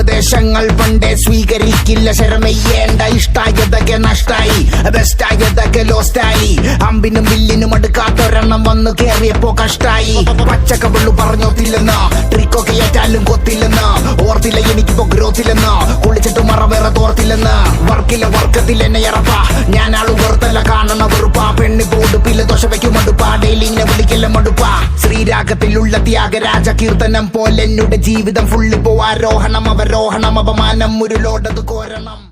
ഉപദേശങ്ങൾ പണ്ടേ സ്വീകരിക്കില്ല, ശരമെയ്യേണ്ട ഇഷ്ടായതൊക്കെ നഷ്ടായി, ബെസ്റ്റായതൊക്കെ ലോസ്റ്റായി. അമ്പിനും വില്ലിനും അടുക്കാത്തൊരെണ്ണം വന്നു കേറിയപ്പോ കഷ്ടായി. പച്ചക്കവള്ളു പറഞ്ഞോത്തില്ലെന്ന്, ട്രിക്കൊക്കെ ഏറ്റാലും കൊത്തില്ലെന്ന്, ഓർത്തില്ല എനിക്കിപ്പോ ഗ്രോത്തില്ലെന്ന്, കുളിച്ചിട്ട് മറ വേറെ തോർത്തില്ലെന്ന്. വർക്കില്ല വർക്കത്തിൽ എന്നെ ഇറപ്പ, ഞാൻ ആള് വെറുതല്ല കാണണ വെറുപ്പ. പെണ്ണി പോടുപ്പില്ല ദോശ വയ്ക്കും മടുപ്പ, ഡെയിലിനെ വിളിക്കല്ല മടുപ്പ. ശ്രീരാഗത്തിലുള്ള ത്യാഗരാജ കീർത്തനം പോലെ എന്നുടെ ജീവിതം ഫുള്ള് പോ ആരോഹണം അവരോഹണം, അപമാനം ഒരു ലോടത് കോരണം.